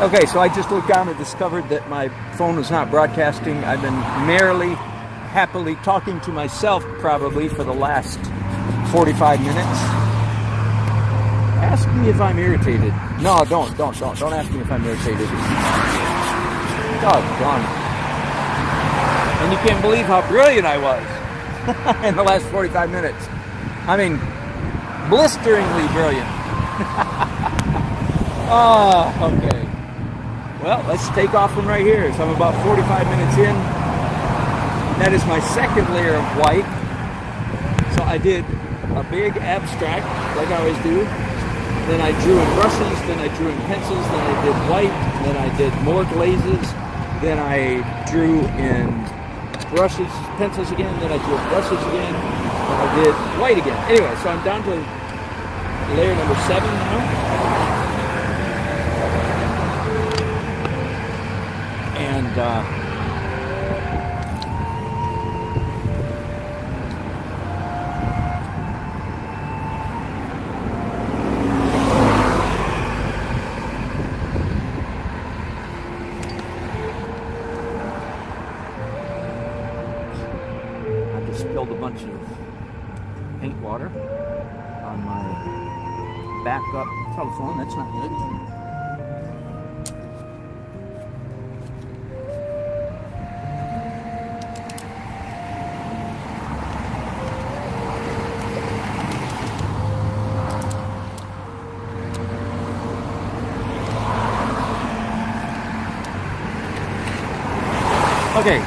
Okay, so I just looked down and discovered that my phone was not broadcasting. I've been merrily, happily talking to myself probably for the last 45 minutes. Ask me if I'm irritated. No, don't ask me if I'm irritated. Doggone. And you can't believe how brilliant I was in the last 45 minutes. I mean, blisteringly brilliant. Oh, okay. Well, let's take off from right here. So I'm about 45 minutes in. That is my second layer of white. So I did a big abstract, like I always do. Then I drew in brushes, then I drew in pencils, then I did white, then I did more glazes, then I drew in brushes, pencils again, then I drew in brushes again, then I did white again. Anyway, so I'm down to layer number 7 now. And I just spilled a bunch of paint water on my backup telephone. That's not good. Okay.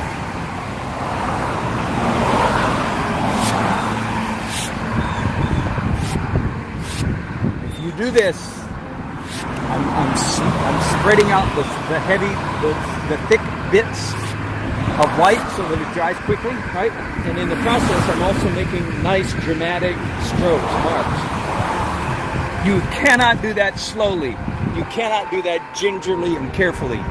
If you do this, I'm spreading out the heavy, the thick bits of white so that it dries quickly, right? And in the process, I'm also making nice dramatic strokes, marks. You cannot do that slowly. You cannot do that gingerly and carefully.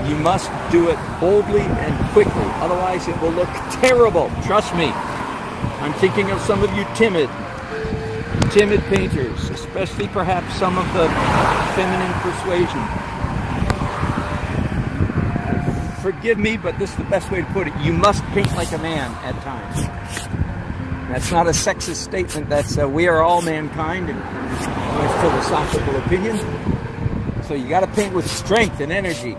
You must do it boldly and quickly, otherwise it will look terrible. Trust me. I'm thinking of some of you timid painters, especially perhaps some of the feminine persuasion. Forgive me, but this is the best way to put it. You must paint like a man at times. That's not a sexist statement. That's we are all mankind, and my philosophical opinion. So you got to paint with strength and energy.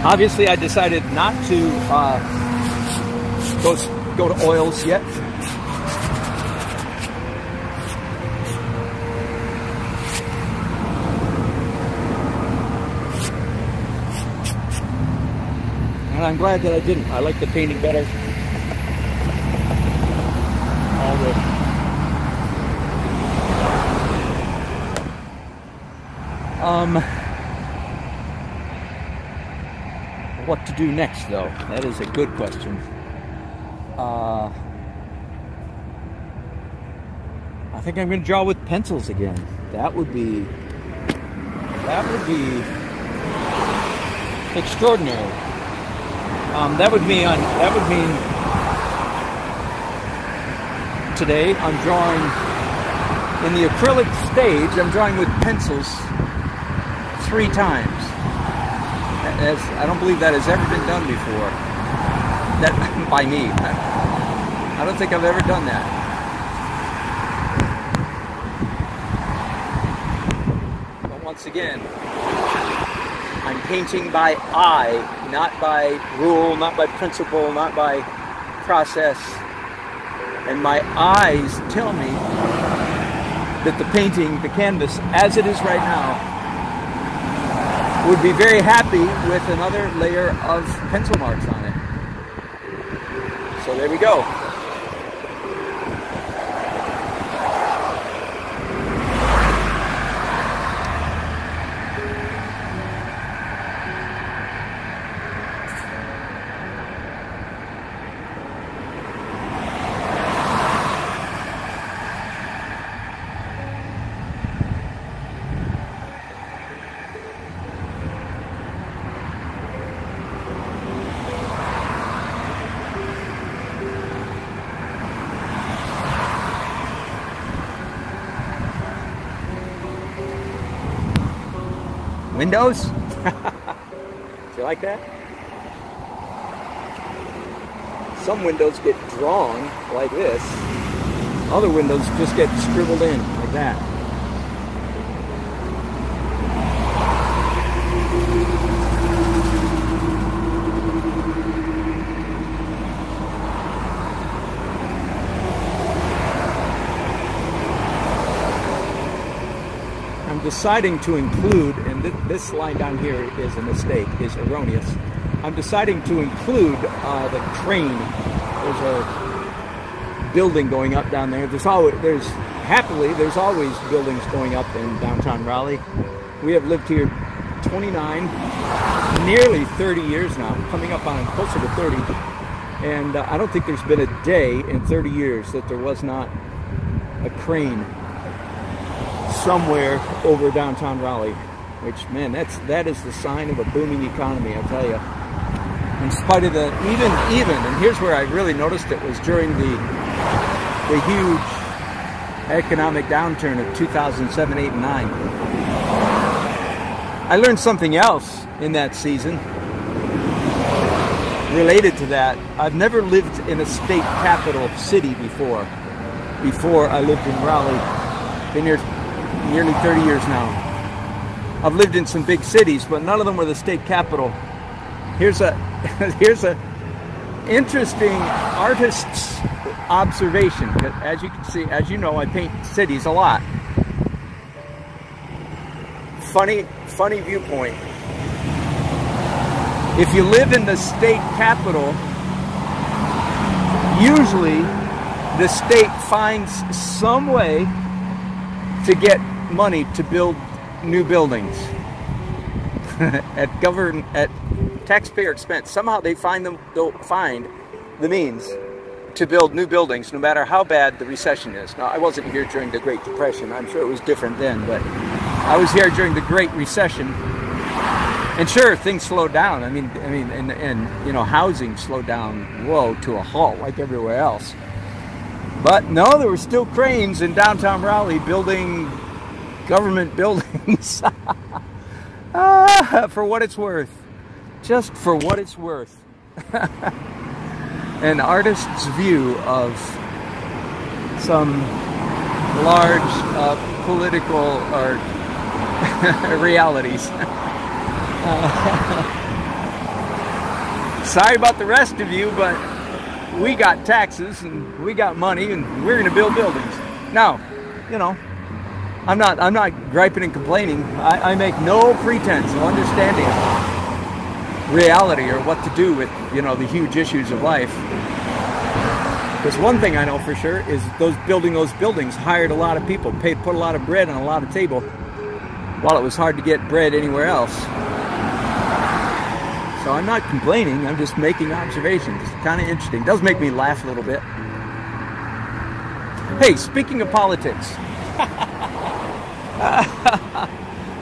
Obviously, I decided not to go to oils yet. And I'm glad that I didn't. I like the painting better. What to do next, though? That is a good question. I think I'm going to draw with pencils again. That would be extraordinary. That would mean today I'm drawing in the acrylic stage. I'm drawing with pencils 3 times. I don't believe that has ever been done before. That by me. I don't think I've ever done that. But once again, I'm painting by eye, not by rule, not by principle, not by process. And my eyes tell me that the painting, the canvas, as it is right now, would be very happy with another layer of pencil marks on it. So there we go. windows. Do you like that? Some windows get drawn like this. Other windows just get scribbled in like that. I'm deciding to include, and this line down here is a mistake, is erroneous. I'm deciding to include the crane. There's a building going up down there. There's always buildings going up in downtown Raleigh. We have lived here 29, nearly 30 years now, coming up on closer to 30. And I don't think there's been a day in 30 years that there was not a crane somewhere over downtown Raleigh. Which, man, that is the sign of a booming economy, I tell you. In spite of the, even, and here's where I really noticed it, was during the huge economic downturn of 2007, 8, and 9. I learned something else in that season related to that. I've never lived in a state capital city before I lived in Raleigh. Been here nearly 30 years now. I've lived in some big cities, but none of them were the state capital. Here's a interesting artist's observation. As you can see, as you know, I paint cities a lot. Funny viewpoint. If you live in the state capital, usually the state finds some way to get money to build new buildings at taxpayer expense. Somehow they'll find the means to build new buildings, no matter how bad the recession is. Now, I wasn't here during the Great Depression. I'm sure it was different then, but I was here during the Great Recession. And sure, things slowed down. I mean, and you know, housing slowed down, to a halt like everywhere else. But no, there were still cranes in downtown Raleigh building government buildings. For what it's worth. Just for what it's worth. An artist's view of some large political or realities. Sorry about the rest of you, but we got taxes and we got money and we're going to build buildings. Now, you know, I'm not griping and complaining. I make no pretense of understanding reality or what to do with, you know, the huge issues of life. Because one thing I know for sure is building those buildings hired a lot of people, put a lot of bread on a lot of table, while it was hard to get bread anywhere else. So I'm not complaining, I'm just making observations. It's kind of interesting. It does make me laugh a little bit. Hey, speaking of politics,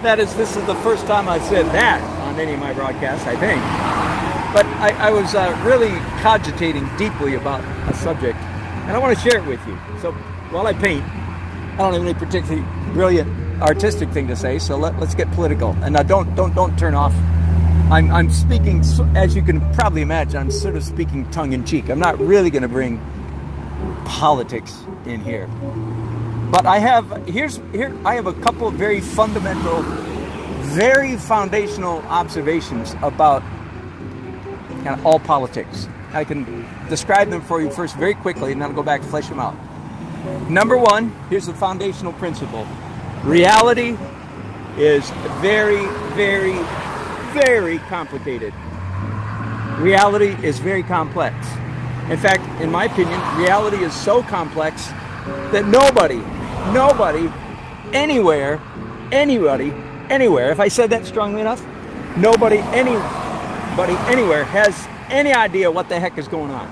this is the first time I've said that on any of my broadcasts, I think. But I was really cogitating deeply about a subject, and I want to share it with you. So while I paint, I don't have any particularly brilliant artistic thing to say, so let's get political. And now don't turn off. I'm speaking, as you can probably imagine, I'm sort of speaking tongue-in-cheek. I'm not really going to bring politics in here. But I have a couple of very fundamental, very foundational observations about kind of all politics. I can describe them for you first very quickly, and then I'll go back and flesh them out. Number one, here's the foundational principle. Reality is very, very, very complicated. Reality is very complex. In fact, in my opinion, reality is so complex that nobody, anywhere, if I said that strongly enough, nobody, anywhere has any idea what the heck is going on.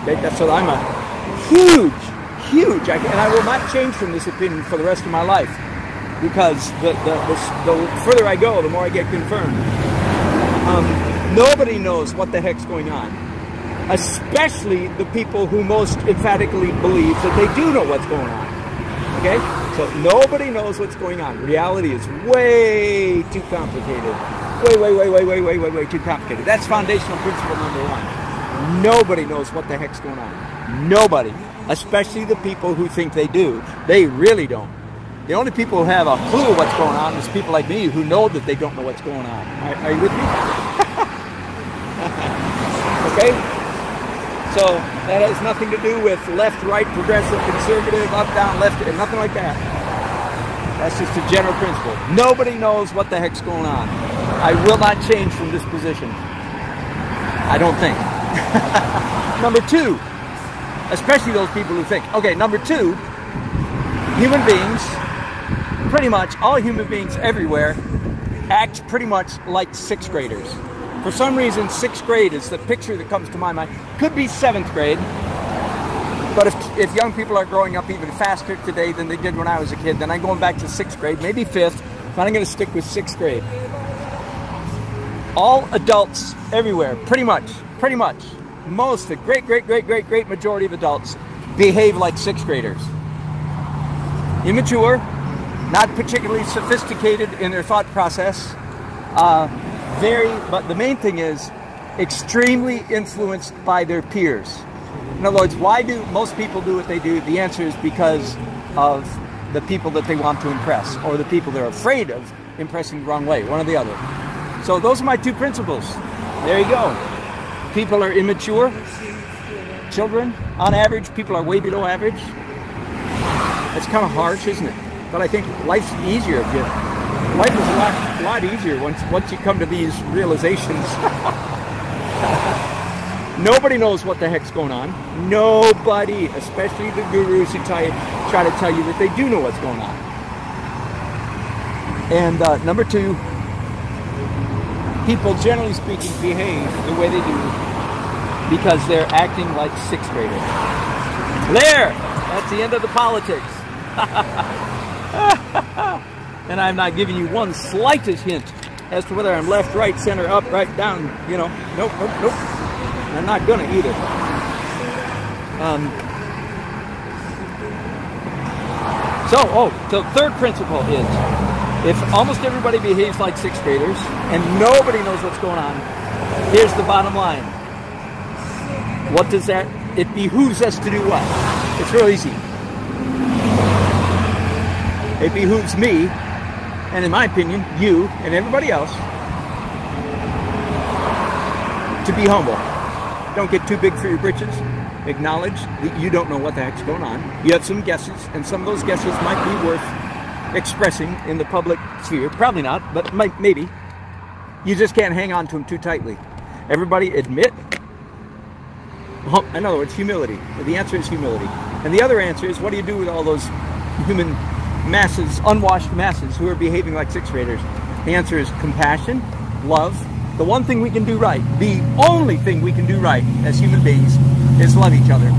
Okay? So I'm a huge, and I will not change from this opinion for the rest of my life, because the further I go, the more I get confirmed. Nobody knows what the heck's going on, especially the people who most emphatically believe that they do know what's going on. Okay? So nobody knows what's going on. Reality is way too complicated. Way too complicated. That's foundational principle number one. Nobody knows what the heck's going on. Nobody. Especially the people who think they do. They really don't. The only people who have a clue what's going on is people like me who know that they don't know what's going on. Are you with me? Okay? So that has nothing to do with left, right, progressive, conservative, up, down, left, and nothing like that. That's just a general principle. Nobody knows what the heck's going on. I will not change from this position. I don't think. Number two, especially those people who think. Okay, number two, human beings, pretty much all human beings everywhere, act pretty much like sixth graders. For some reason, sixth grade is the picture that comes to my mind. Could be seventh grade, but if young people are growing up even faster today than they did when I was a kid, then I'm going back to sixth grade, maybe fifth, but I'm going to stick with sixth grade. All adults everywhere, pretty much, most, the great majority of adults behave like sixth graders. Immature, not particularly sophisticated in their thought process, but the main thing is extremely influenced by their peers. In other words, why do most people do what they do? The answer is because of the people that they want to impress, or the people they're afraid of impressing the wrong way, one or the other. So those are my two principles. There you go. People are immature. Children, on average, people are way below average. It's kind of harsh, isn't it? But I think life's easier if you... Life is a lot easier once you come to these realizations. Nobody knows what the heck's going on. Nobody, especially the gurus who try to tell you that they do know what's going on. And number two, people generally speaking behave the way they do because they're acting like sixth graders. There! That's the end of the politics. And I'm not giving you one slightest hint as to whether I'm left, right, center, up, right, down, you know. Nope. I'm not gonna either. So third principle is, if almost everybody behaves like sixth graders and nobody knows what's going on, here's the bottom line. What does that? It behooves us to do what? It's real easy. It behooves me, and in my opinion, you and everybody else, to be humble. Don't get too big for your britches. Acknowledge that you don't know what the heck's going on. You have some guesses, and some of those guesses might be worth expressing in the public sphere. Probably not, but maybe. You just can't hang on to them too tightly. Everybody admit. In other words, humility. The answer is humility. And the other answer is, what do you do with all those human masses, unwashed masses, who are behaving like sixth graders? The answer is compassion, love. The one thing we can do right, the only thing we can do right as human beings, is love each other.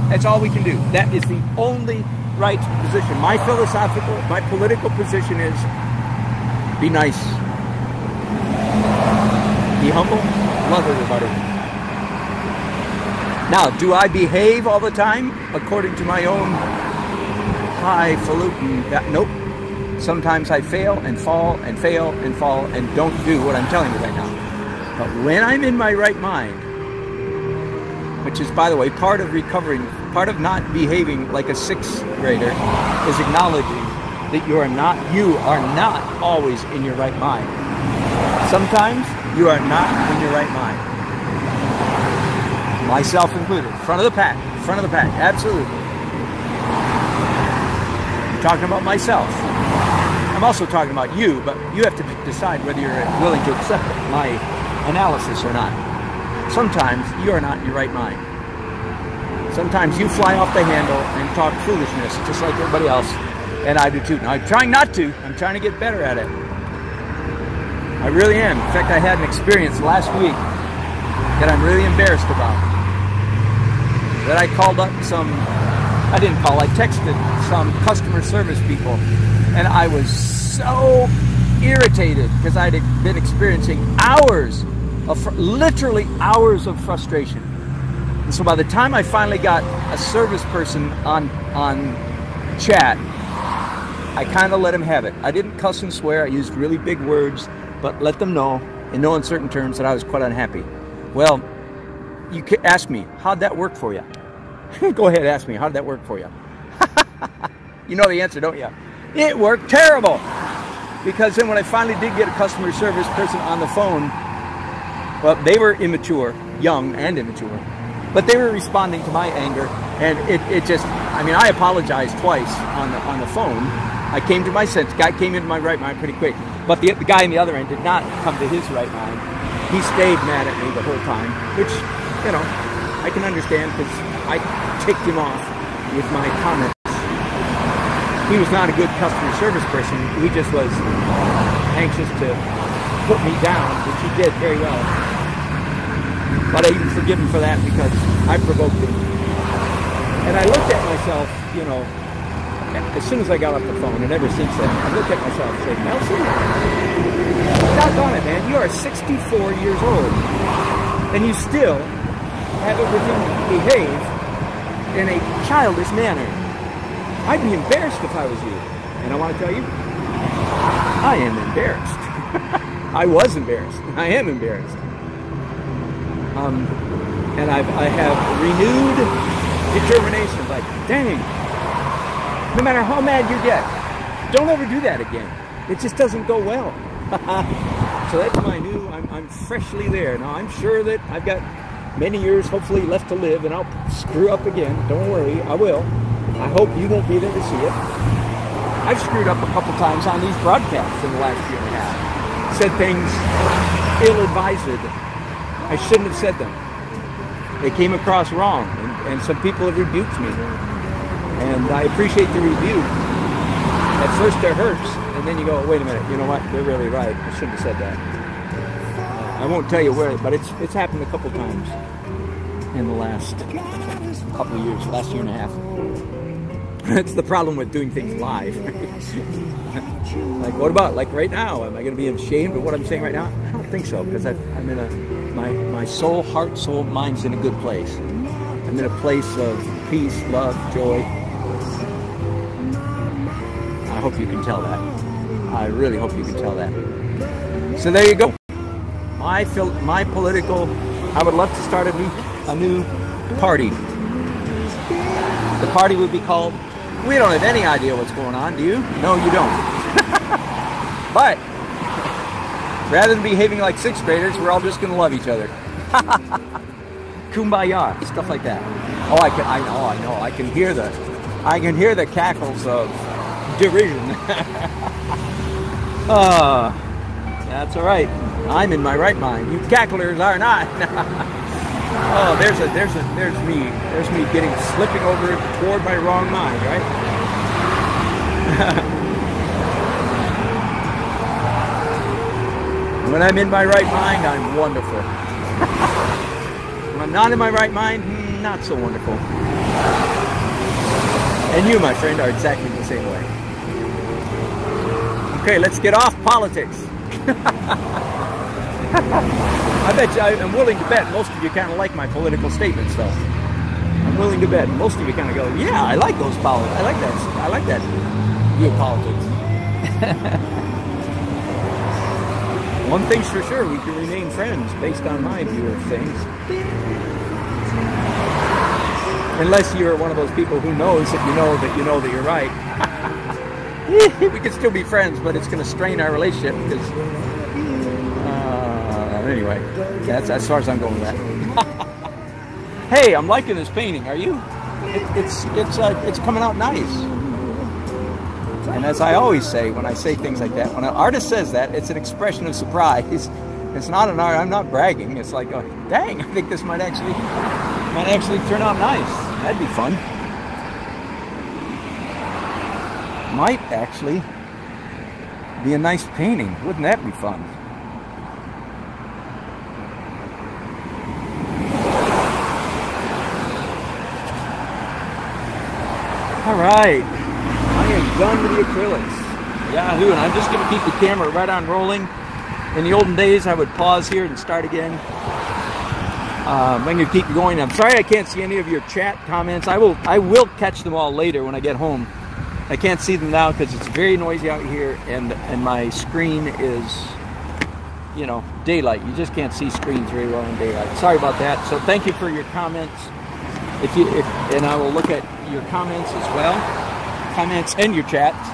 That's all we can do. That is the only right position. My philosophical, my political position is, be nice, be humble, love everybody. Now, do I behave all the time according to my own highfalutin? Nope. Sometimes I fail and fall and fail and fall and don't do what I'm telling you right now. But when I'm in my right mind, which is, by the way, part of recovering, part of not behaving like a sixth grader, is acknowledging that you are not always in your right mind. Sometimes you are not in your right mind. Myself included. Front of the pack, absolutely. I'm talking about myself. I'm also talking about you, but you have to decide whether you're willing to accept my analysis or not. Sometimes you are not in your right mind. Sometimes you fly off the handle and talk foolishness just like everybody else, and I do too. Now, I'm trying not to. I'm trying to get better at it. I really am. In fact, I had an experience last week that I'm really embarrassed about. That I called up I texted some customer service people, and I was so irritated because I'd been experiencing literally hours of frustration. And so by the time I finally got a service person on chat, I kind of let him have it. I didn't cuss and swear. I used really big words, but let them know in no uncertain terms that I was quite unhappy. Well, you can ask me, how'd that work for you? Go ahead, ask me, how'd that work for you? You know the answer, don't you? It worked terrible. Because then when I finally did get a customer service person on the phone, well, they were immature, young and immature, but they were responding to my anger, and it just, I mean, I apologized twice on the phone. I came to my sense. Guy came into my right mind pretty quick, but the guy on the other end did not come to his right mind. He stayed mad at me the whole time, which, you know, I can understand because I ticked him off with my comments. He was not a good customer service person. He just was anxious to put me down, which he did very well. But I even forgive him for that because I provoked him. And I looked at myself, you know, as soon as I got off the phone, and ever since then, I looked at myself and said, Nelson, doggone it, man, you are 64 years old, and you still have everything behave in a childish manner. I'd be embarrassed if I was you. And I want to tell you, I am embarrassed. I was embarrassed. I am embarrassed. And I have renewed determination. Like, dang, no matter how mad you get, don't ever do that again. It just doesn't go well. So that's my new, I'm freshly there. Now, I'm sure that I've got many years, hopefully, left to live, and I'll screw up again. Don't worry, I will. I hope you won't be there to see it. I've screwed up a couple times on these broadcasts in the last year and a half. Said things ill-advised. I shouldn't have said them. They came across wrong, and some people have rebuked me. And I appreciate the rebuke. At first it hurts, and then you go, wait a minute, you know what? They're really right. I shouldn't have said that. I won't tell you where, but it's happened a couple times in the last couple of years, last year and a half. That's the problem with doing things live. Like, what about, like right now? Am I going to be ashamed of what I'm saying right now? I don't think so, because I'm in my soul, heart, soul, mind's in a good place. I'm in a place of peace, love, joy. I hope you can tell that. I really hope you can tell that. So there you go. My political, I would love to start a new party. The party would be called, we don't have any idea what's going on, do you? No, you don't. But rather than behaving like sixth graders, we're all just going to love each other. Kumbaya, stuff like that. Oh, I know. I can hear the cackles of derision. That's all right. I'm in my right mind. You cacklers are not. Oh, there's me. There's me slipping over toward my wrong mind, right? When I'm in my right mind, I'm wonderful. When I'm not in my right mind, not so wonderful. And you, my friend, are exactly the same way. Okay, let's get off politics. I bet you, I'm willing to bet most of you kind of like my political statements, though. I'm willing to bet most of you kind of go, yeah, I like those politics. I like that view of politics. One thing's for sure, we can remain friends based on my view of things. Unless you're one of those people who knows that you know that you're right. We can still be friends, but it's going to strain our relationship because... anyway, that's as far as I'm going with that. Hey, I'm liking this painting. Are you? It's coming out nice. And as I always say when I say things like that, when an artist says that, it's an expression of surprise. It's not an art. I'm not bragging. It's like, oh, dang, I think this might actually turn out nice. That'd be fun. Might actually be a nice painting. Wouldn't that be fun? All right, I am done with the acrylics. Yahoo, and I'm just going to keep the camera right on rolling. In the olden days, I would pause here and start again. I'm going to keep going. I'm sorry I can't see any of your chat comments. I will catch them all later when I get home. I can't see them now because it's very noisy out here, and my screen is, you know, daylight. You just can't see screens very well in daylight. Sorry about that. So thank you for your comments. And I will look at your comments as well, comments and your chats.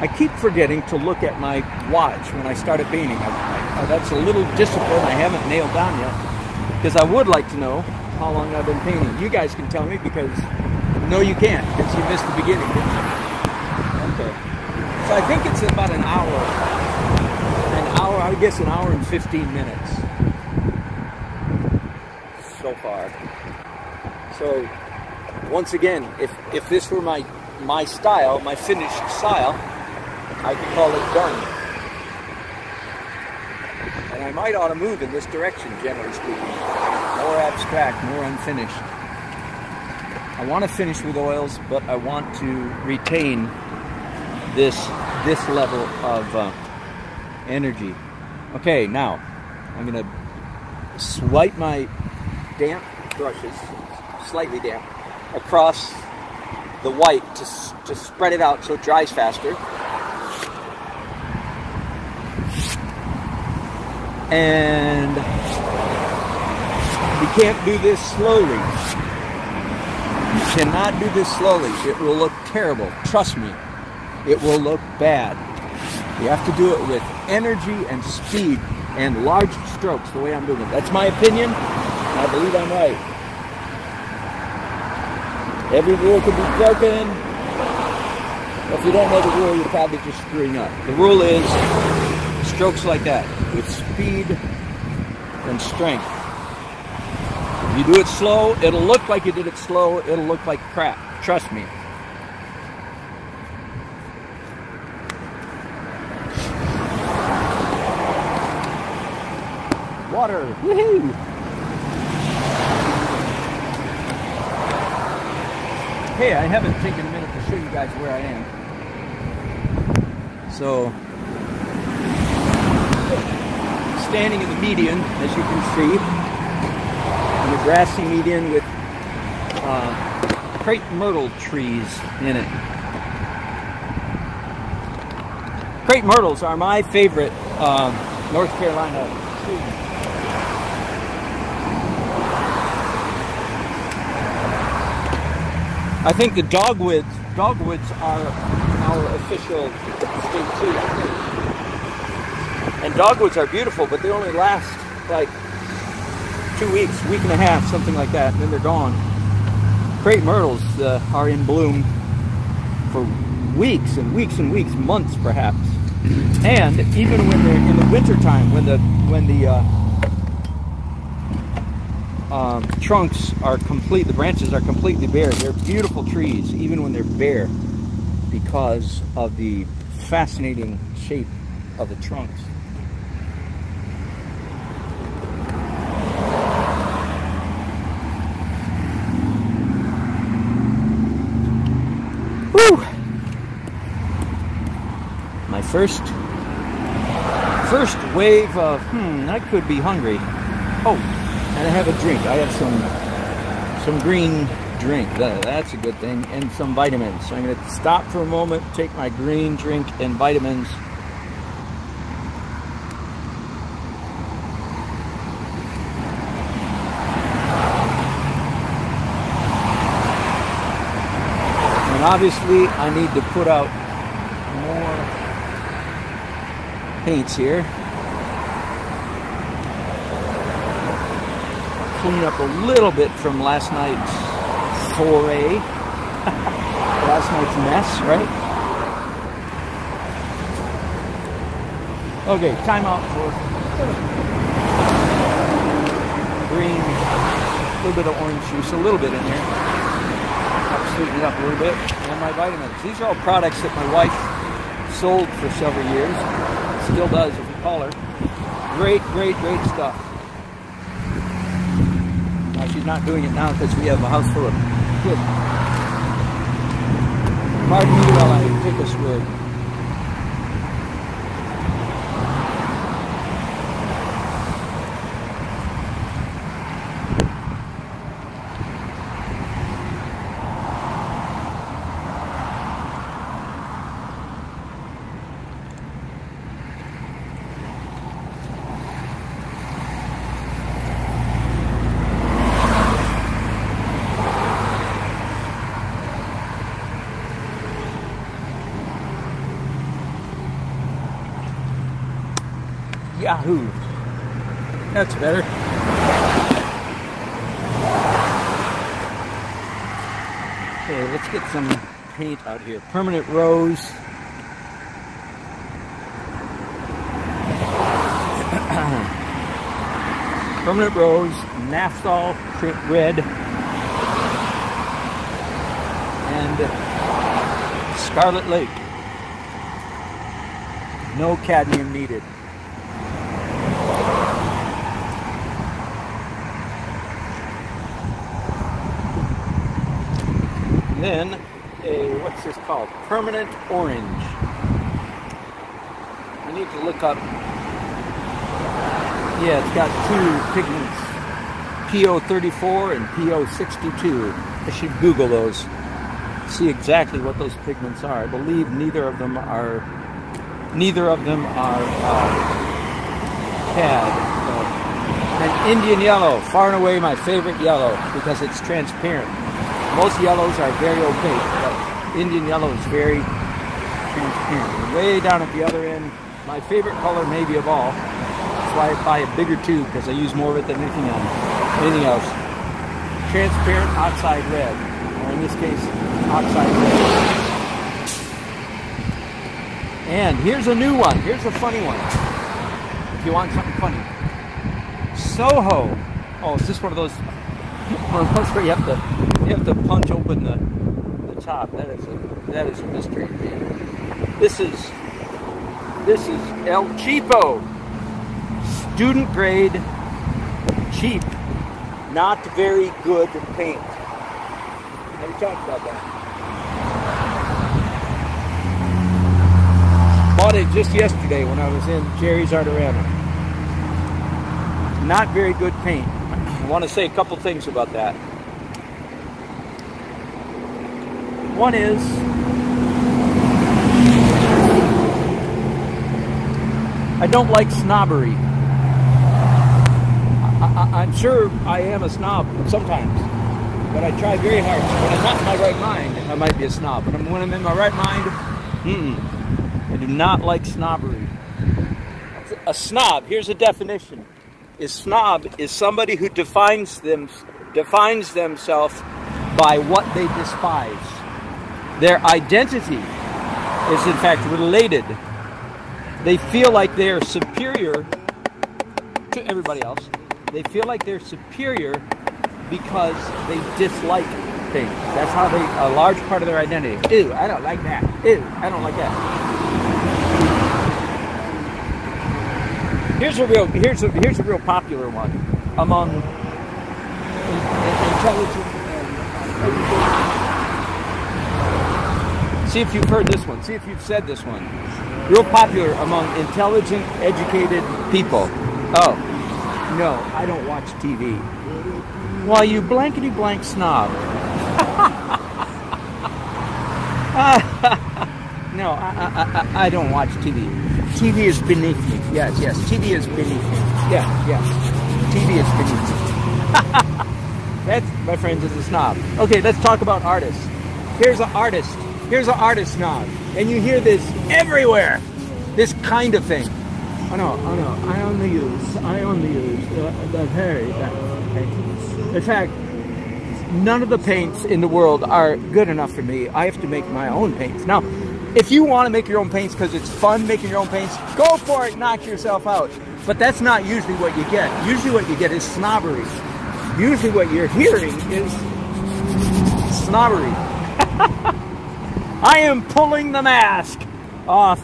I keep forgetting to look at my watch when I started painting. That's a little discipline I haven't nailed down yet, because I would like to know how long I've been painting. You guys can tell me, because no, you can't, because you missed the beginning, didn't you? Okay. So I think it's about an hour, I guess an hour and 15 minutes so far. So once again, if this were my style, my finished style, I could call it done. And I might ought to move in this direction, generally speaking. More abstract, more unfinished. I want to finish with oils, but I want to retain this level of energy. Okay, now I'm going to swipe my damp brushes, slightly damp, across the white to spread it out so it dries faster. And you can't do this slowly. You cannot do this slowly. It will look terrible. Trust me, it will look bad. You have to do it with energy and speed and large strokes, the way I'm doing it. That's my opinion. I believe I'm right. Every rule can be broken. If you don't know the rule, you're probably just screwing up. The rule is strokes like that, with speed and strength. If you do it slow, it'll look like you did it slow. It'll look like crap. Trust me. Water. Woohoo! Hey, I haven't taken a minute to show you guys where I am. So, standing in the median, as you can see, in the grassy median with crepe myrtle trees in it. Crepe myrtles are my favorite North Carolina trees. I think the dogwoods are our official state tree. And dogwoods are beautiful, but they only last like 2 weeks, week and a half, something like that, and then they're gone. Crepe myrtles are in bloom for weeks and weeks and weeks, months perhaps. And even when they're in the wintertime, when the trunks are complete, the branches are completely bare. They're beautiful trees, even when they're bare, because of the fascinating shape of the trunks. Woo! My first wave of, I could be hungry. Oh, and I have a drink. I have some green drink. That's a good thing. And some vitamins. So I'm going to stop for a moment, take my green drink and vitamins. And obviously I need to put out more paints here. Clean up a little bit from last night's foray. Last night's mess, right? Okay, time out for green, a little bit of orange juice, a little bit in here. I'll sweeten it up a little bit. And my vitamins. These are all products that my wife sold for several years. Still does, if you call her. Great, great, great stuff. She's not doing it now because we have a house full of kids. Pardon me while I take a swig. Yahoo! That's better. Okay, let's get some paint out here. Permanent rose. Permanent rose, naphthol red, and Scarlet Lake. No cadmium needed. And then what's this called? Permanent orange. I need to look up. Yeah, it's got two pigments, PO34 and PO62. I should Google those, see exactly what those pigments are. I believe neither of them are CAD. And Indian yellow, far and away my favorite yellow because it's transparent. Most yellows are very opaque, but Indian yellow is very transparent. And way down at the other end, my favorite color maybe of all. That's why I buy a bigger tube, because I use more of it than anything else. Transparent oxide red, or in this case, oxide red. And here's a new one. Here's a funny one. If you want something funny. Soho. Oh, is this one of those where you have to punch open the top? That is a mystery to me. This is El Cheapo. Student grade, cheap, not very good paint. Never talked about that. Bought it just yesterday when I was in Jerry's Artarama. Not very good paint. I want to say a couple things about that. One is, I don't like snobbery. I'm sure I am a snob sometimes, but I try very hard. When I'm not in my right mind, I might be a snob. But when I'm in my right mind, I do not like snobbery. A snob, here's a definition. A snob is somebody who defines themselves by what they despise. Their identity is in fact related. They feel like they are superior to everybody else. They feel like they're superior because they dislike things. That's how a large part of their identity. Ew, I don't like that. Ew, I don't like that. Here's a real popular one among intelligent and see if you've heard this one. See if you've said this one. Real popular among intelligent, educated people. Oh. No, I don't watch TV. Well, you blankety blank snob. No, I don't watch TV. TV is beneath me. Yes, TV is beneath me. Yeah. TV is beneath me. That, my friends, is a snob. Okay, let's talk about artists. Here's an artist. Here's an artist snob. And you hear this everywhere. This kind of thing. Oh no, I only use the very best paint. In fact, none of the paints in the world are good enough for me. I have to make my own paints. Now, if you want to make your own paints because it's fun making your own paints, go for it, knock yourself out. But that's not usually what you get. Usually what you get is snobbery. Usually what you're hearing is snobbery. I am pulling the mask off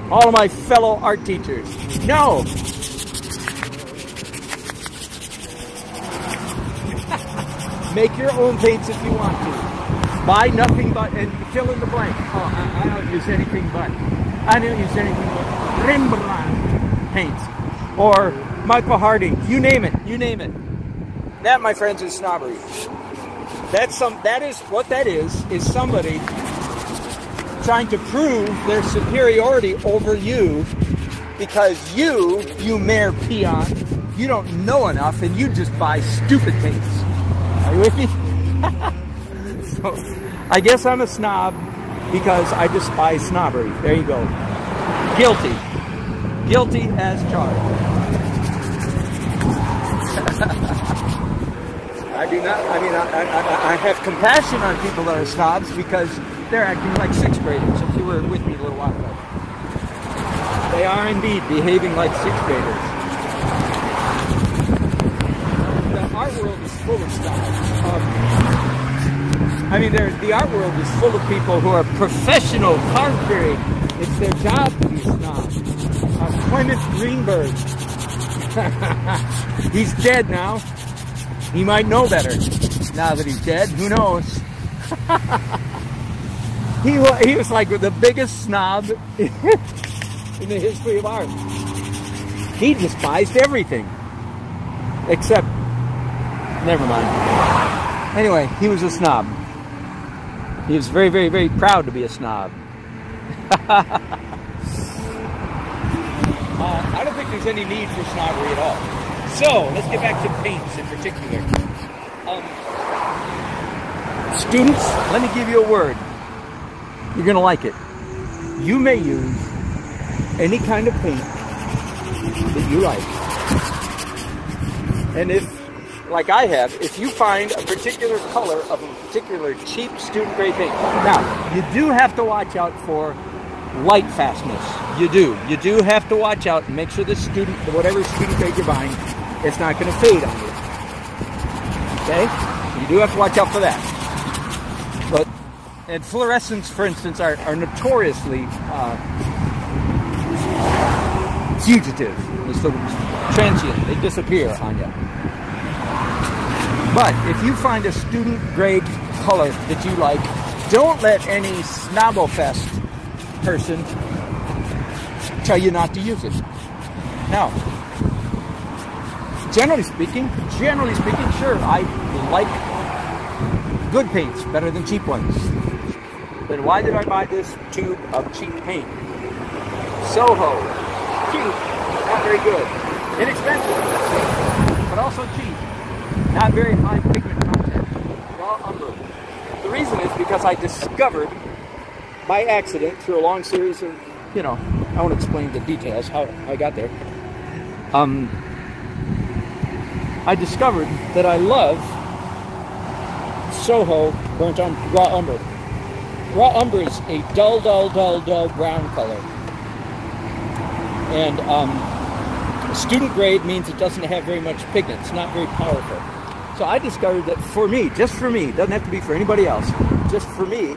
all of my fellow art teachers. No. Make your own paints if you want to. Buy nothing but, and fill in the blank. Oh, I don't use anything but. I don't use anything but Rembrandt paints. Or Michael Harding. You name it. You name it. That, my friends, is snobbery. What that is somebody trying to prove their superiority over you because you mere peon, you don't know enough and you just buy stupid paints. Are you with me? So, I guess I'm a snob because I despise snobbery. There you go. Guilty. Guilty as charged. I have compassion on people that are snobs because they're acting like sixth graders, if you were with me a little while ago. They are indeed behaving like sixth graders. The art world is full of snobs. The art world is full of people who are professional card-carrying. It's their job to be snobs. Clement Greenberg. He's dead now. He might know better now that he's dead. Who knows? He was like the biggest snob in the history of art. He despised everything. Except, never mind. Anyway, he was a snob. He was very, very, very proud to be a snob. I don't think there's any need for snobbery at all. So, let's get back to paints in particular. Students, let me give you a word. You're going to like it. You may use any kind of paint that you like. And if, like I have, if you find a particular color of a particular cheap student grade paint. Now, you do have to watch out for light fastness. You do. You do have to watch out and make sure the student, whatever student grade you're buying, it's not going to fade on you. Okay? You do have to watch out for that. But, and fluorescents, for instance, are notoriously fugitive. They're sort of transient. They disappear on you. But if you find a student grade color that you like, don't let any snobofest person tell you not to use it. Now, generally speaking, sure, I like good paints better than cheap ones. Then why did I buy this tube of cheap paint? Soho, cute, not very good, inexpensive, but also cheap, not very high pigment content, raw umber. The reason is because I discovered by accident through a long series of, I won't explain the details how I got there. I discovered that I love Soho burnt on raw umber. Raw umber is a dull brown color. And student grade means it doesn't have very much pigment. It's not very powerful. So I discovered that for me, just for me, doesn't have to be for anybody else, just for me,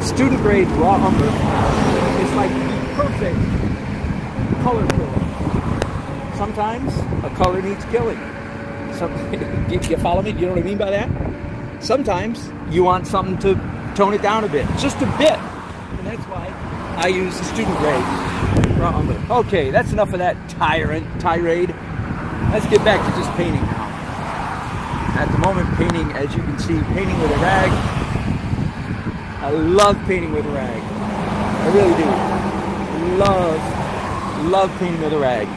student grade raw umber is like the perfect color killer. Sometimes a color needs killing. You follow me? You know what I mean by that? Sometimes you want something to tone it down a bit, just a bit. And that's why I use the student grade raw umber. Okay, that's enough of that tirade. Let's get back to just painting now. At the moment, painting, as you can see, painting with a rag. I love painting with a rag. I really do. Love painting with a rag.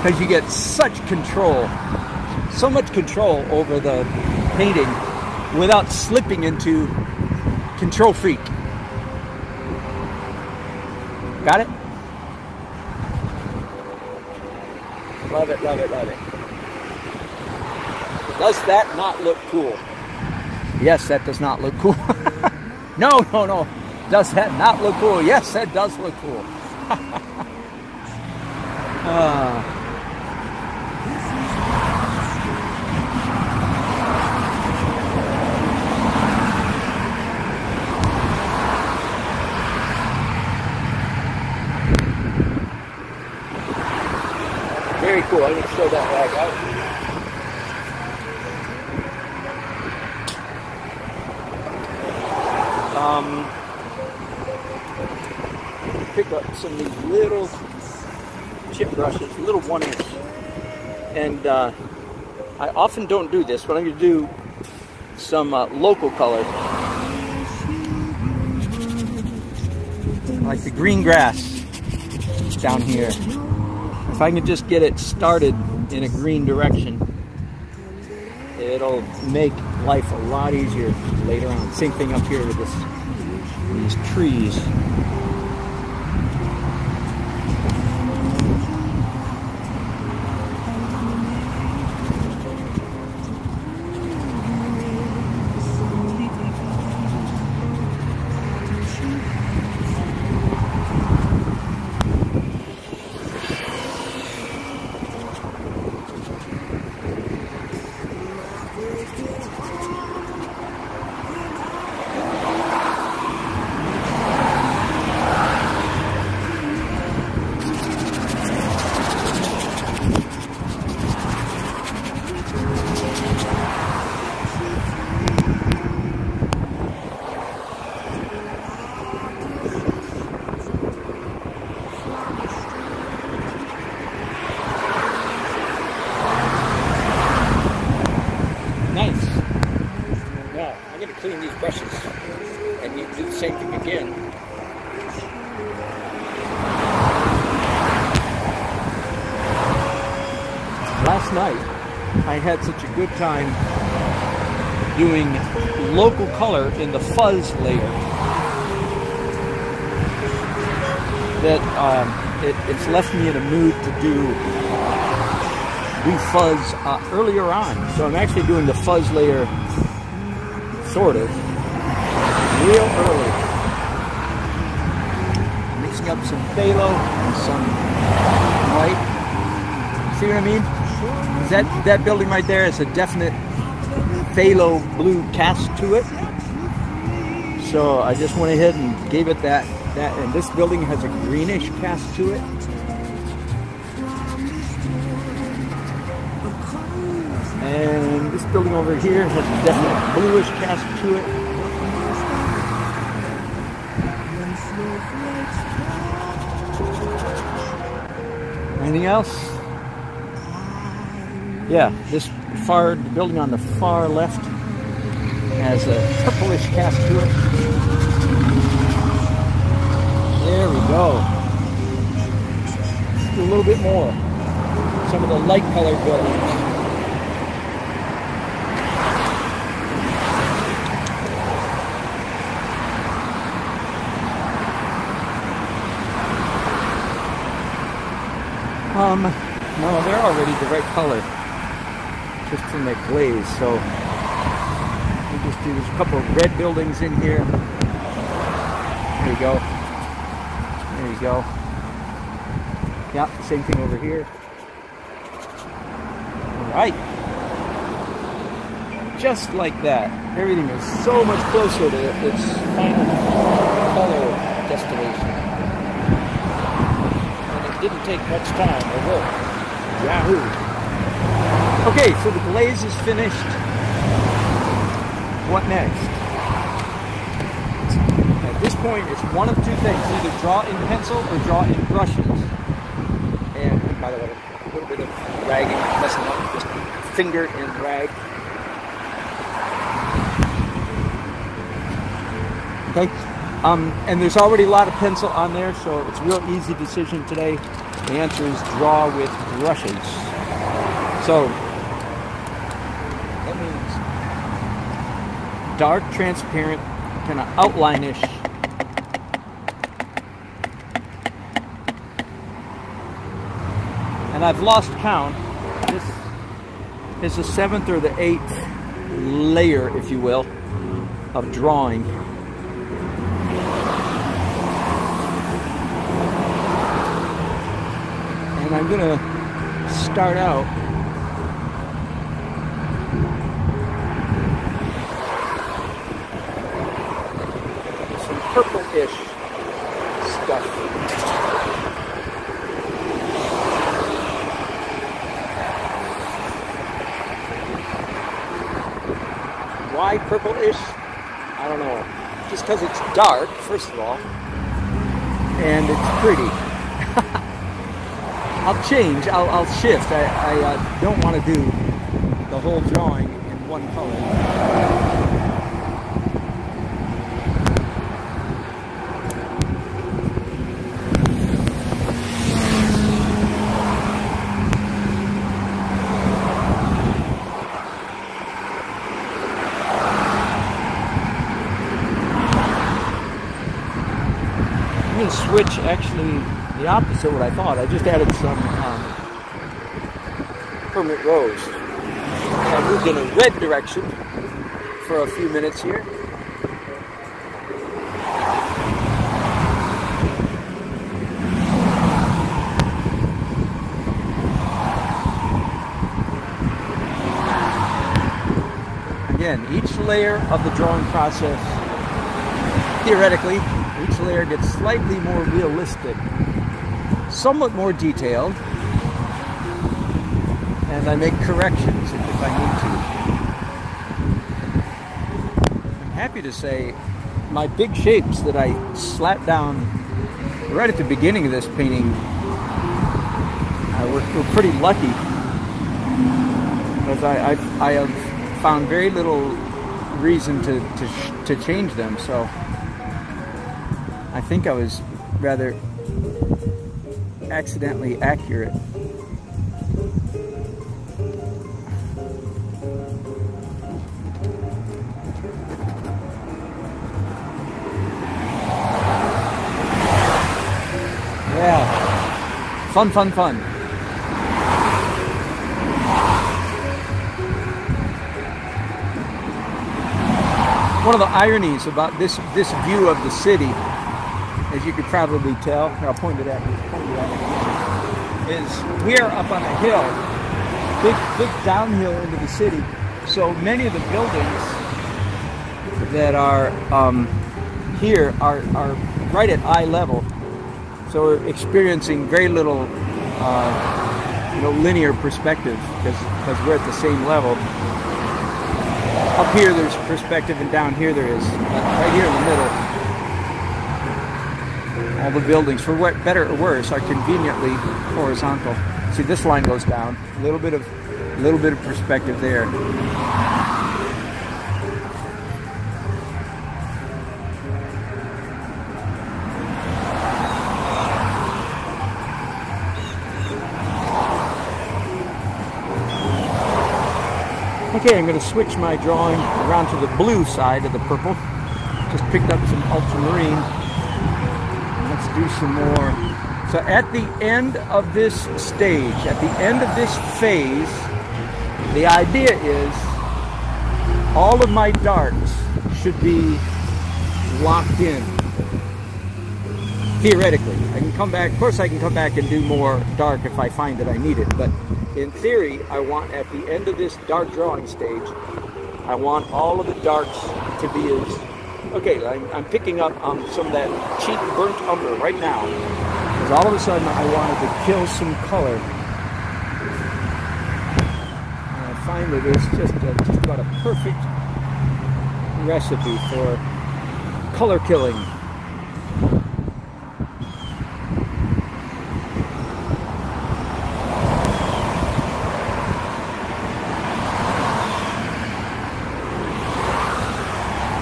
Because you get such control, so much control over the painting without slipping into control freak. Got it? Love it, love it, love it. Does that not look cool? Yes, that does not look cool. No. Does that not look cool? Yes, that does look cool. Very cool. I'm going to show that rag out. Pick up some of these little chip brushes, little 1-inch, and I often don't do this, but I'm going to do some local colors, like the green grass down here. If I can just get it started in a green direction, it'll make life a lot easier later on. Same thing up here with these trees. last night I had such a good time doing local color in the fuzz layer that it's left me in a mood to do fuzz earlier on. So I'm actually doing the fuzz layer sort of real early. Mixing up some phthalo and some white. See what I mean? That building right there is a definite phthalo blue cast to it. So I just went ahead and gave it that, and this building has a greenish cast to it. And this building over here has a definite bluish cast to it. Anything else? Yeah, this the building on the far left has a purplish cast to it. There we go. Let's do a little bit more. Some of the light colored buildings. No, they're already the right color, just in the glaze. So we just do a couple of red buildings in here. There you go. There you go. Yeah, same thing over here. All right. Just like that. Everything is so much closer to its final color destination. Didn't take much time or work. Yahoo! Okay, so the glaze is finished. What next? At this point, it's one of two things. Either draw in pencil or draw in brushes. And by the way, a little bit of ragging, messing up, just finger and rag. Okay. And there's already a lot of pencil on there, so it's a real easy decision today. The answer is draw with brushes. So that means dark, transparent, kind of outline-ish. And I've lost count. This is the 7th or the 8th layer, if you will, of drawing. And I'm going to start out with some purple-ish stuff. Why purple-ish? I don't know. Just because it's dark, first of all, and it's pretty. I'll change, I'll shift. I don't want to do the whole drawing in one color. I'm going to switch actually the opposite of what I thought. I just added some permanent rose. I moved in a red direction for a few minutes here. Again, each layer of the drawing process, theoretically, each layer gets slightly more realistic, somewhat more detailed, and I make corrections if I need to. I'm happy to say my big shapes that I slapped down right at the beginning of this painting, we're pretty lucky, because I have found very little reason to change them, so I think I was rather accidentally accurate. Fun, fun, fun. One of the ironies about this view of the city, as you could probably tell, and I'll point it at you, is we are up on a hill, big downhill into the city. So many of the buildings that are here are right at eye level. So we're experiencing very little, linear perspective because we're at the same level. Up here there's perspective, and down here there is. Right here in the middle, all the buildings, for better or worse, are conveniently horizontal. See, this line goes down. A little bit of perspective there. Okay, I'm going to switch my drawing around to the blue side of the purple. Just picked up some ultramarine. Let's do some more. So at the end of this stage, at the end of this phase, the idea is all of my darks should be locked in. Theoretically, I can come back. Of course, I can come back and do more dark if I find that I need it. But in theory, I want at the end of this dark drawing stage, I want all of the darks to be as... Okay, I'm picking up some of that cheap burnt umber right now, because all of a sudden I wanted to kill some color. And I find that it's just about a perfect recipe for color killing.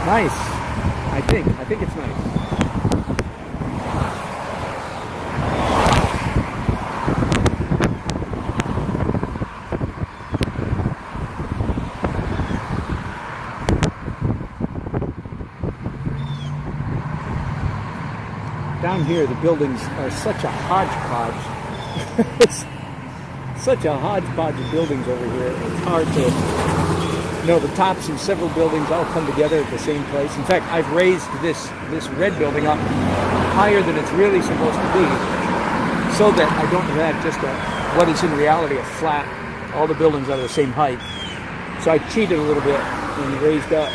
Nice. I think it's nice. Down here, the buildings are such a hodgepodge. It's such a hodgepodge of buildings over here. It's hard to... the tops of several buildings all come together at the same place. In fact, I've raised this red building up higher than it's really supposed to be, so that I don't have just what is in reality a flat, all the buildings are the same height. So I cheated a little bit and raised up.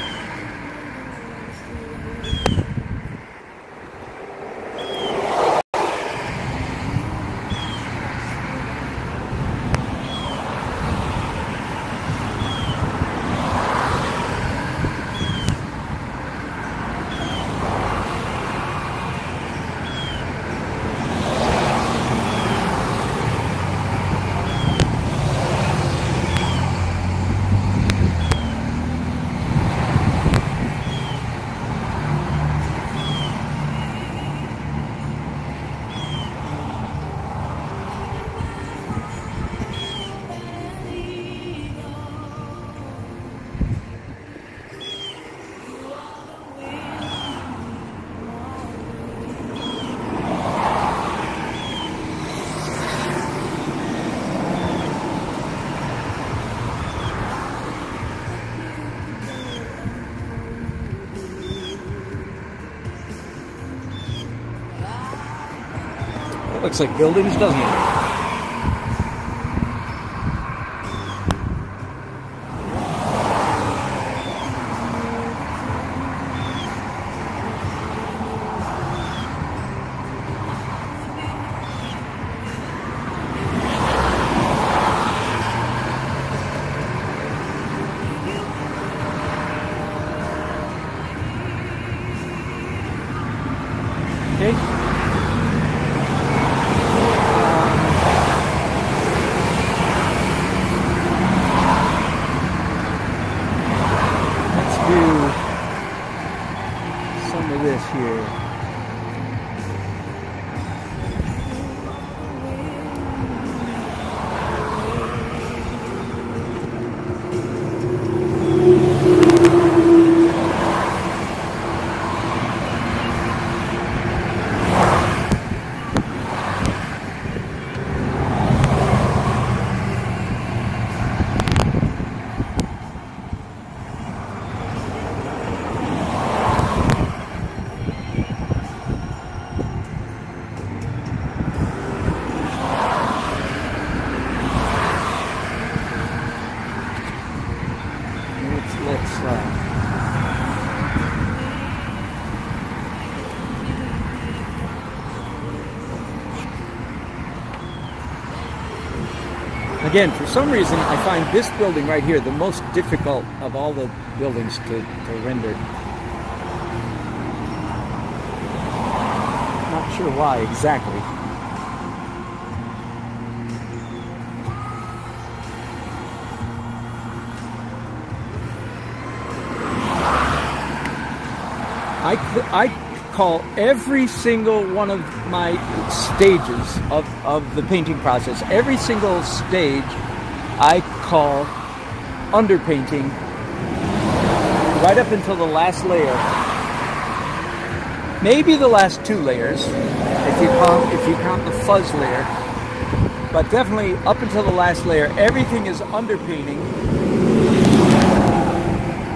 Looks like buildings, doesn't it? Okay. Again, for some reason, I find this building right here the most difficult of all the buildings to render. Not sure why exactly. I call every single one of my stages of the painting process, every single stage I call underpainting right up until the last layer. Maybe the last 2 layers, if you count the fuzz layer, but definitely up until the last layer, everything is underpainting,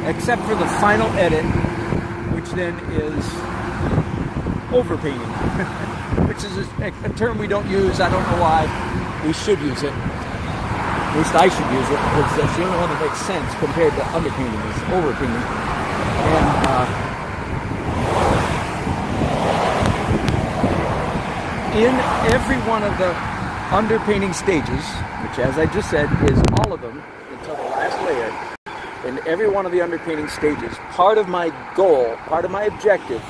except for the final edit, which then is overpainting, which is a term we don't use. I don't know why. We should use it. At least I should use it, because that's the only one that makes sense compared to underpainting, is overpainting. And in every one of the underpainting stages, which as I just said is all of them until the last layer, in every one of the underpainting stages, part of my goal, part of my objective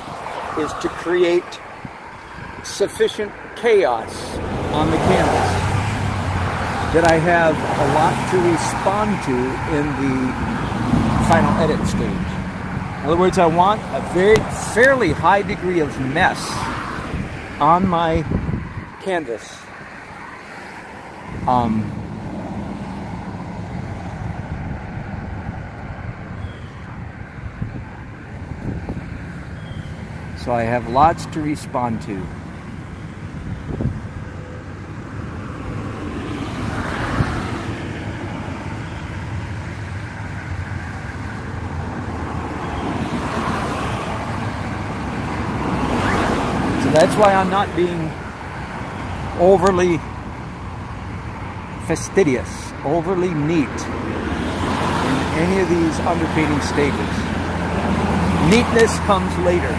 is to create sufficient chaos on the canvas that I have a lot to respond to in the final edit stage. In other words, I want a fairly high degree of mess on my canvas. So I have lots to respond to. So that's why I'm not being overly fastidious, overly neat in any of these underpainting stages. Neatness comes later.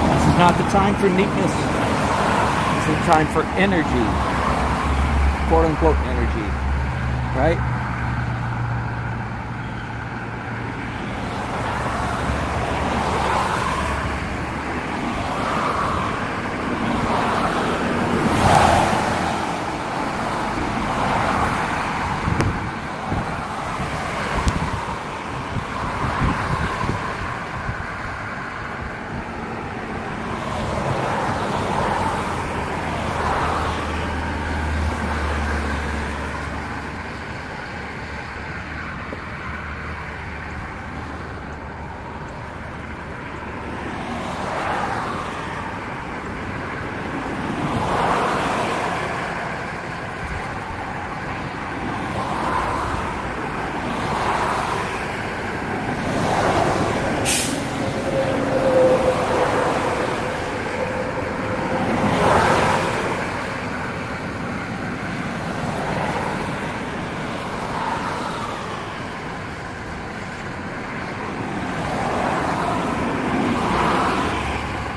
This is not the time for neatness. This is the time for energy, quote unquote energy, right?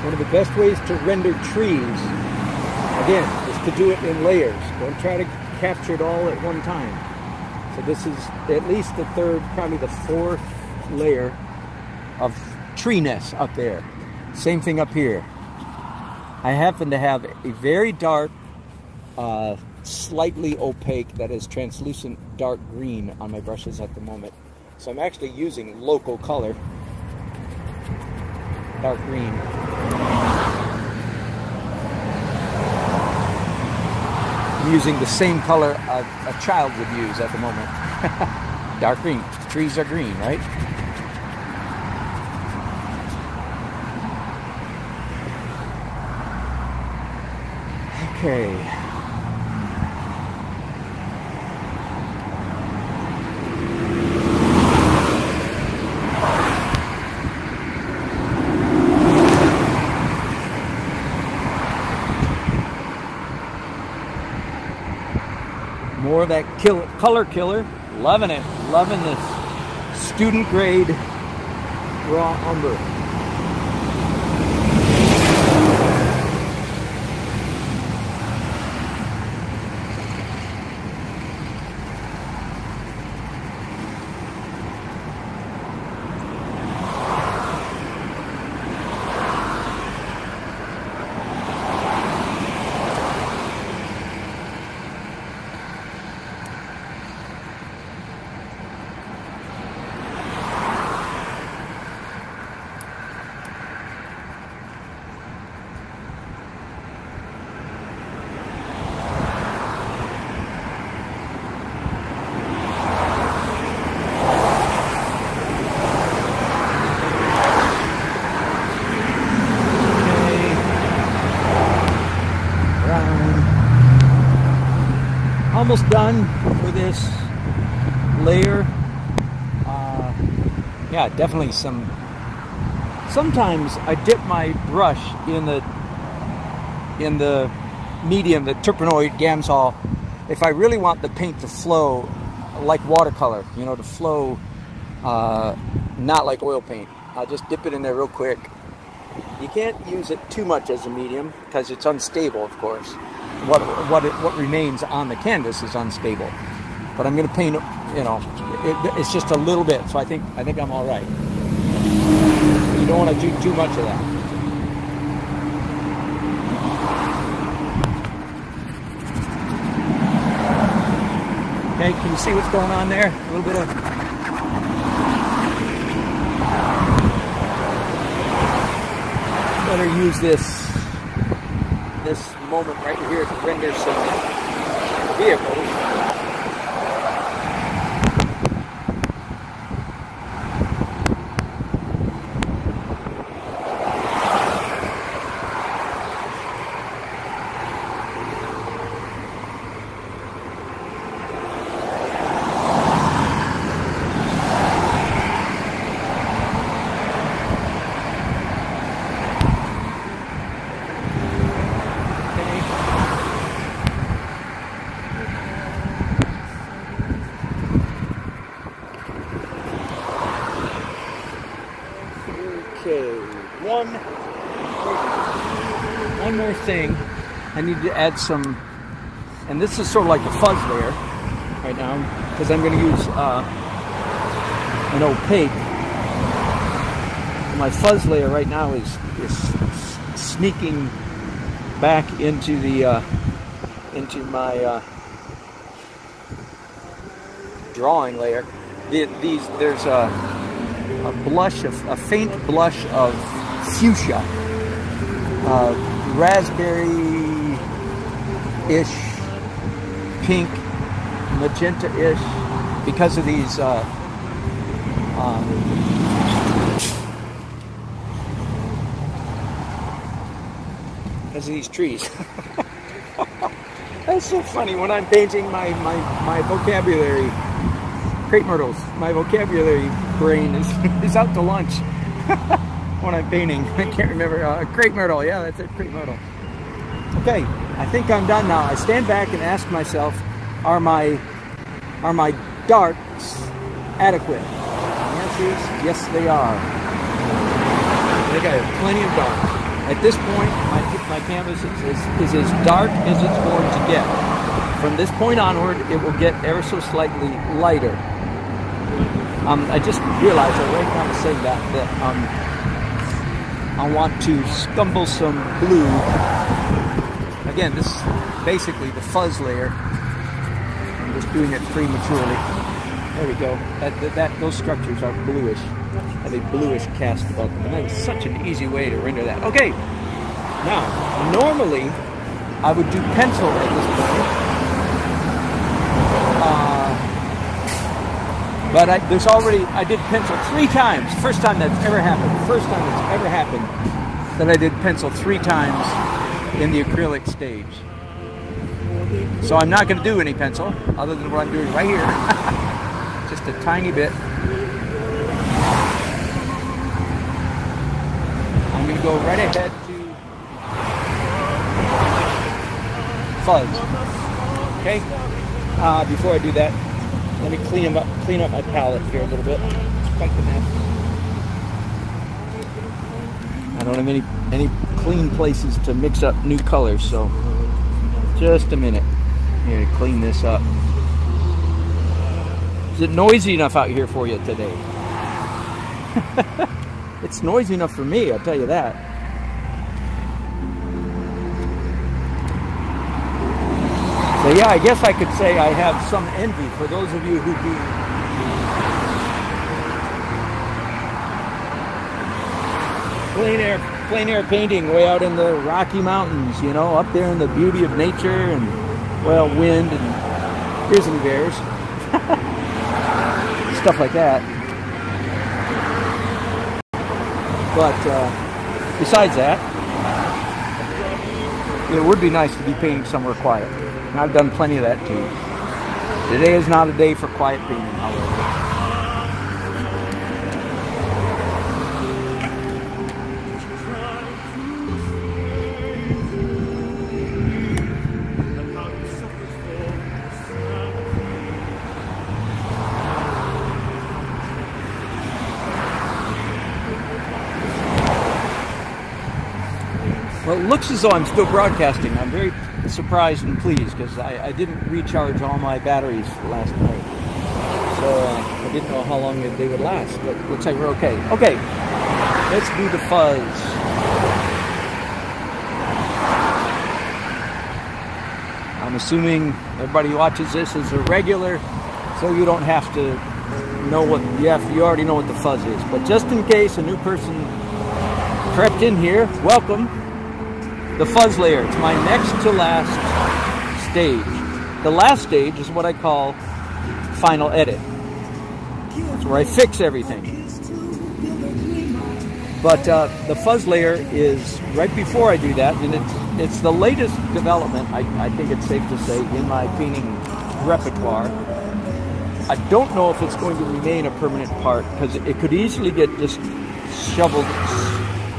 One of the best ways to render trees, again, is to do it in layers. Don't try to capture it all at one time. So this is at least the third, probably the fourth layer of treeness up there. Same thing up here. I happen to have a very dark, slightly opaque, that is translucent dark green on my brushes at the moment. So I'm actually using local color, dark green. I'm using the same color a child would use at the moment. Dark green. Trees are green, right? Okay. More of that color killer. Loving it. Loving this student grade raw umber. almost done for this layer. Yeah, definitely some. Sometimes I dip my brush in the medium, the Turpenoid Gamsol, if I really want the paint to flow like watercolor, you know, to flow not like oil paint. I'll just dip it in there real quick. You can't use it too much as a medium because it's unstable, of course. What remains on the canvas is unstable. But I'm going to paint, you know, it's just a little bit, so I think I'm all right. You don't want to do too much of that. Okay, can you see what's going on there? A little bit of... Better use this moment right here to render some vehicles. Okay, one more thing. I need to add some, and this is sort of like the fuzz layer right now, because I'm going to use an opaque. My fuzz layer right now is sneaking back into the into my drawing layer. There's a blush, a faint blush of fuchsia, raspberry-ish, pink, magenta-ish, because of these trees. That's so funny when I'm painting my vocabulary. Crepe myrtles. My vocabulary brain is out to lunch when I'm painting. I can't remember. Crepe myrtle. Yeah, that's it. Crepe myrtle. Okay, I think I'm done now. I stand back and ask myself, are my darks adequate? The answer is yes, they are. I think I have plenty of dark. At this point, my canvas is as dark as it's going to get. From this point onward, it will get ever so slightly lighter. I just realized right now I'm saying that I want to scumble some blue. Again, this is basically the fuzz layer. I'm just doing it prematurely. There we go. Those structures are bluish. Have a bluish cast about them. And that's such an easy way to render that. Okay. Now, normally I would do pencil at this point. But I did pencil 3 times. First time that's ever happened. First time that's ever happened that I did pencil 3 times in the acrylic stage. So I'm not going to do any pencil other than what I'm doing right here. Just a tiny bit. I'm going to go right ahead to fuzz. Okay? Before I do that, let me clean up my palette here a little bit. Spike the map. I don't have any clean places to mix up new colors, so just a minute. Here to clean this up. Is it noisy enough out here for you today? It's noisy enough for me, I'll tell you that. So yeah, I guess I could say I have some envy for those of you who do plein air painting way out in the Rocky Mountains, you know, up there in the beauty of nature and, well, wind and grizzly bears. Stuff like that. But besides that, it would be nice to be painting somewhere quiet. And I've done plenty of that too. Today is not a day for quiet painting, however. Well, it looks as though I'm still broadcasting. I'm very surprised and pleased because I didn't recharge all my batteries last night. So I didn't know how long they would last, but it looks like we're okay. Okay, let's do the fuzz. I'm assuming everybody who watches this is a regular, so you don't have to know what, you already know what the fuzz is. But just in case a new person crept in here, welcome. The fuzz layer. It's my next to last stage. The last stage is what I call final edit. It's where I fix everything. But the fuzz layer is right before I do that, and it's the latest development, I think it's safe to say, in my painting repertoire. I don't know if it's going to remain a permanent part, because it could easily get just shoveled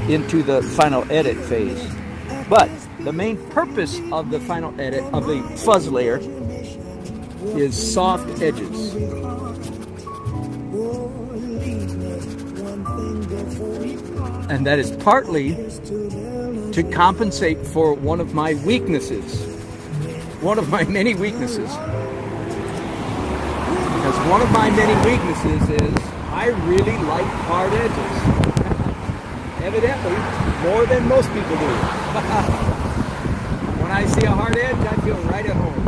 into the final edit phase. But the main purpose of the final edit of the fuzz layer is soft edges. And that is partly to compensate for one of my weaknesses. One of my many weaknesses. Because one of my many weaknesses is I really like hard edges. Evidently, more than most people do. When I see a hard edge, I feel right at home.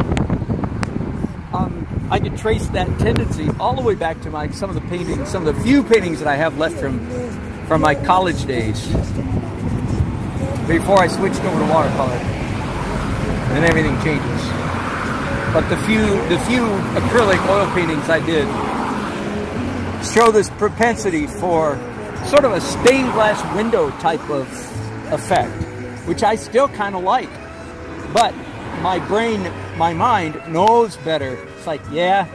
I could trace that tendency all the way back to some of the paintings, some of the few paintings that I have left from my college days, before I switched over to watercolor. And everything changes. But the few acrylic oil paintings I did show this propensity for sort of a stained glass window type of effect, which I still kind of like. But my brain, my mind knows better. It's like, yeah,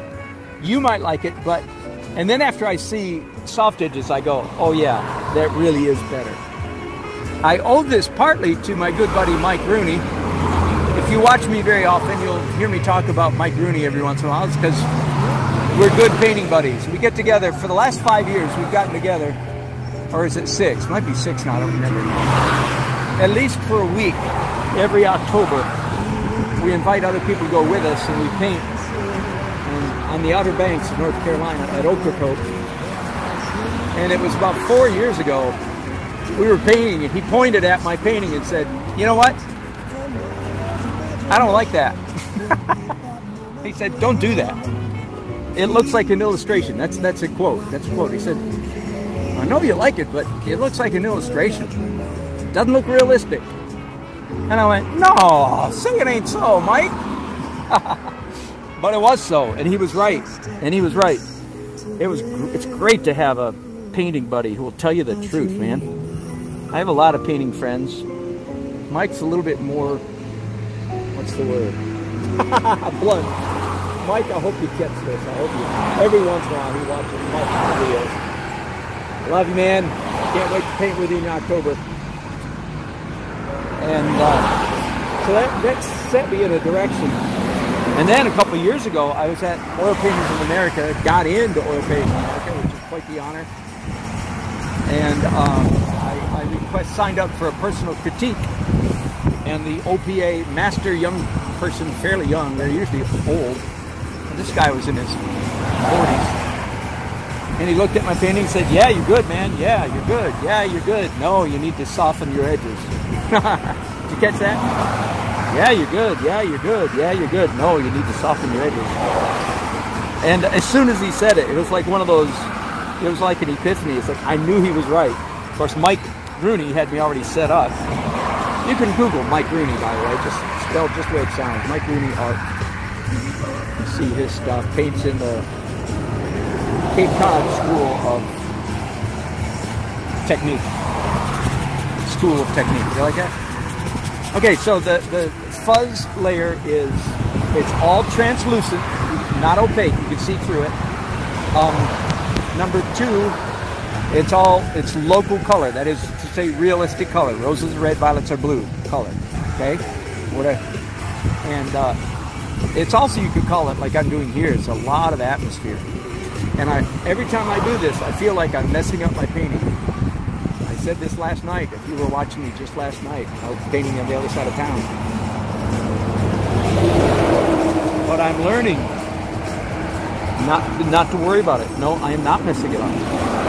you might like it, but... And then after I see soft edges, I go, oh yeah, that really is better. I owe this partly to my good buddy Mike Rooney. If you watch me very often, you'll hear me talk about Mike Rooney every once in a while. It's because we're good painting buddies. We get together, for the last 5 years, we've gotten together, or is it 6? It might be 6 now, I don't remember. At least for a week, every October, we invite other people to go with us and we paint on the Outer Banks of North Carolina at Ocracoke. And it was about 4 years ago, we were painting and he pointed at my painting and said, you know what? I don't like that. He said, don't do that. It looks like an illustration. That's a quote. That's a quote. He said, I know you like it, but it looks like an illustration. It doesn't look realistic. And I went, no, say it ain't so, Mike. But it was so, and he was right. And he was right. It's great to have a painting buddy who will tell you the truth, man. I have a lot of painting friends. Mike's a little bit more, what's the word? Blunt. Mike, I hope you catch this. I hope you, every once in a while he watches Mike's videos. Love you, man. Can't wait to paint with you in October. And so that set me in a direction. And then a couple of years ago, I was at Oil Painters in America, got into Oil Painters in America, which is quite the honor. And I signed up for a personal critique. And the OPA master young person, fairly young, they're usually old. And this guy was in his 40s. And he looked at my painting and said, yeah, you're good, man. Yeah, you're good. Yeah, you're good. No, you need to soften your edges. Did you catch that? Yeah, you're good. Yeah, you're good. Yeah, you're good. No, you need to soften your edges. And as soon as he said it, it was like one of those, it was like an epiphany. It's like I knew he was right. Of course, Mike Rooney had me already set up. You can Google Mike Rooney, by the way. Just spelled just the way it sounds. Mike Rooney art. You see his stuff. Paints in the Cape Cod School of Technique. School of Technique. You like that? Okay, so the fuzz layer is, it's all translucent. not opaque. You can see through it. Number two, it's local color. That is to say, realistic color. Roses are red, violets are blue color. Okay, whatever. And it's also, you could call it, like I'm doing here, it's a lot of atmosphere. And every time I do this, I feel like I'm messing up my painting. I said this last night. If you were watching me just last night, I was painting on the other side of town. But I'm learning not to worry about it. No, I am not messing it up.